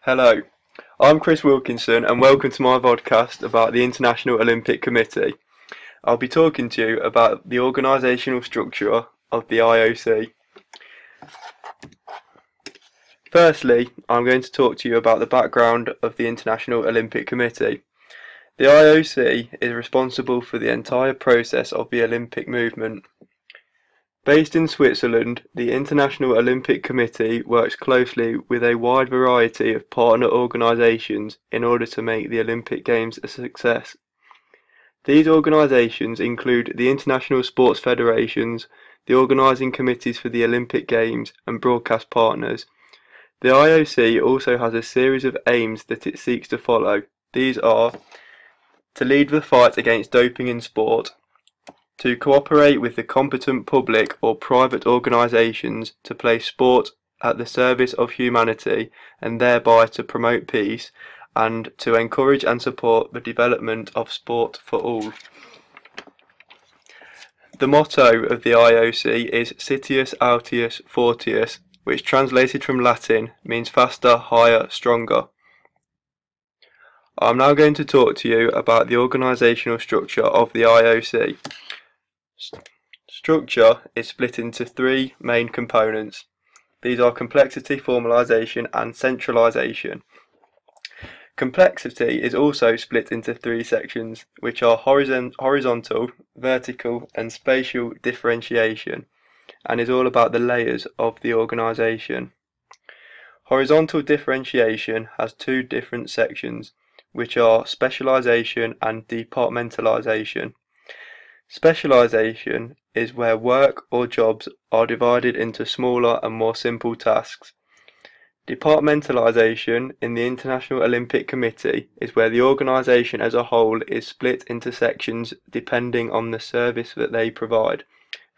Hello, I'm Chris Wilkinson and welcome to my podcast about the International Olympic Committee. I'll be talking to you about the organisational structure of the IOC. Firstly, I'm going to talk to you about the background of the International Olympic Committee. The IOC is responsible for the entire process of the Olympic movement. Based in Switzerland, the International Olympic Committee works closely with a wide variety of partner organisations in order to make the Olympic Games a success. These organisations include the international sports federations, the organising committees for the Olympic Games and broadcast partners. The IOC also has a series of aims that it seeks to follow. These are to lead the fight against doping in sport, to cooperate with the competent public or private organisations to place sport at the service of humanity and thereby to promote peace, and to encourage and support the development of sport for all. The motto of the IOC is Citius Altius Fortius, which translated from Latin means faster, higher, stronger. I'm now going to talk to you about the organisational structure of the IOC. Structure is split into three main components. These are complexity, formalisation and centralisation. Complexity is also split into three sections, which are horizontal, vertical and spatial differentiation, and is all about the layers of the organisation. Horizontal differentiation has two different sections, which are specialisation and departmentalisation. Specialisation is where work or jobs are divided into smaller and more simple tasks. Departmentalisation in the International Olympic Committee is where the organisation as a whole is split into sections depending on the service that they provide.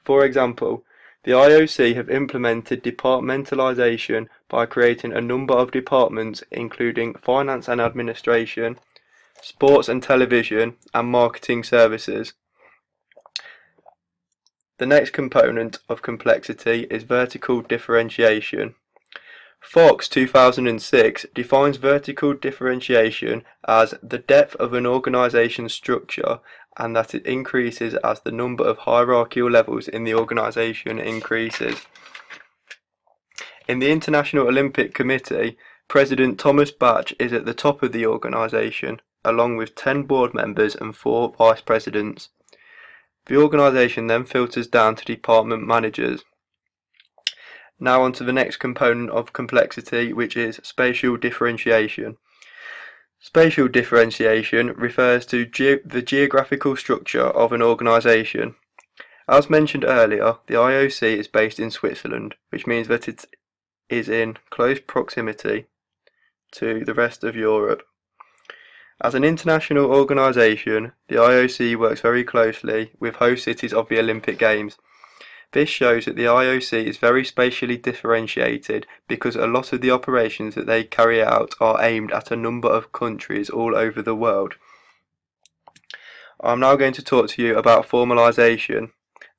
For example, the IOC have implemented departmentalisation by creating a number of departments including finance and administration, sports and television, and marketing services. The next component of complexity is vertical differentiation. Fox 2006 defines vertical differentiation as the depth of an organisation's structure and that it increases as the number of hierarchical levels in the organisation increases. In the International Olympic Committee, President Thomas Bach is at the top of the organisation, along with 10 board members and 4 vice presidents. The organisation then filters down to department managers. Now on to the next component of complexity, which is spatial differentiation. Spatial differentiation refers to the geographical structure of an organisation. As mentioned earlier, the IOC is based in Switzerland, which means that it is in close proximity to the rest of Europe. As an international organisation, the IOC works very closely with host cities of the Olympic Games. This shows that the IOC is very spatially differentiated because a lot of the operations that they carry out are aimed at a number of countries all over the world. I'm now going to talk to you about formalisation,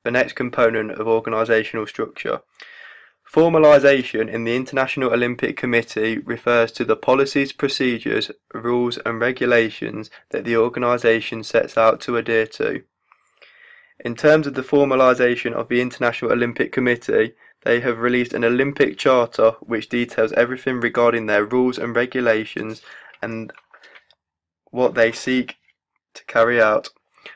the next component of organisational structure. Formalisation in the International Olympic Committee refers to the policies, procedures, rules and regulations that the organisation sets out to adhere to. In terms of the formalisation of the International Olympic Committee, they have released an Olympic Charter which details everything regarding their rules and regulations and what they seek to carry out.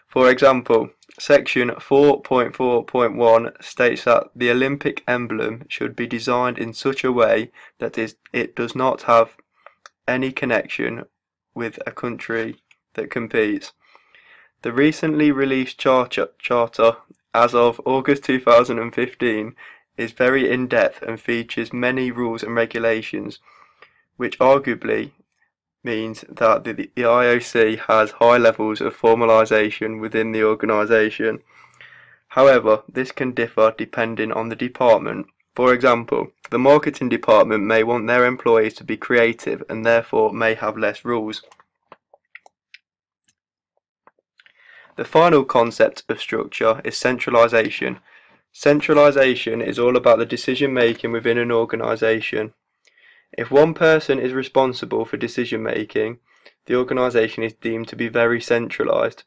For example, Section 4.4.1 states that the Olympic emblem should be designed in such a way that it does not have any connection with a country that competes. The recently released charter, as of August 2015, is very in-depth and features many rules and regulations, which arguably means that the IOC has high levels of formalisation within the organisation. However, this can differ depending on the department. For example, the marketing department may want their employees to be creative and therefore may have less rules. The final concept of structure is centralisation. Centralisation is all about the decision making within an organisation. If one person is responsible for decision making, the organisation is deemed to be very centralised.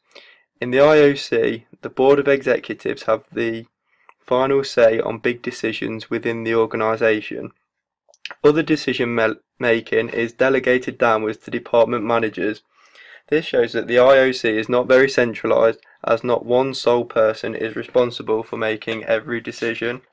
In the IOC, the Board of Executives have the final say on big decisions within the organisation. Other decision making is delegated downwards to department managers. This shows that the IOC is not very centralised, as not one sole person is responsible for making every decision.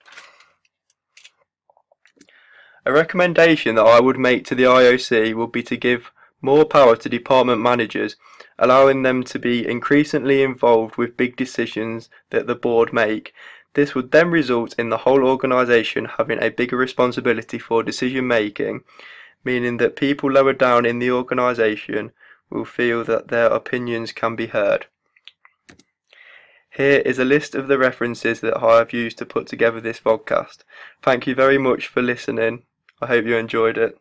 A recommendation that I would make to the IOC would be to give more power to department managers, allowing them to be increasingly involved with big decisions that the board make. This would then result in the whole organisation having a bigger responsibility for decision making, meaning that people lower down in the organisation will feel that their opinions can be heard. Here is a list of the references that I have used to put together this podcast. Thank you very much for listening. I hope you enjoyed it.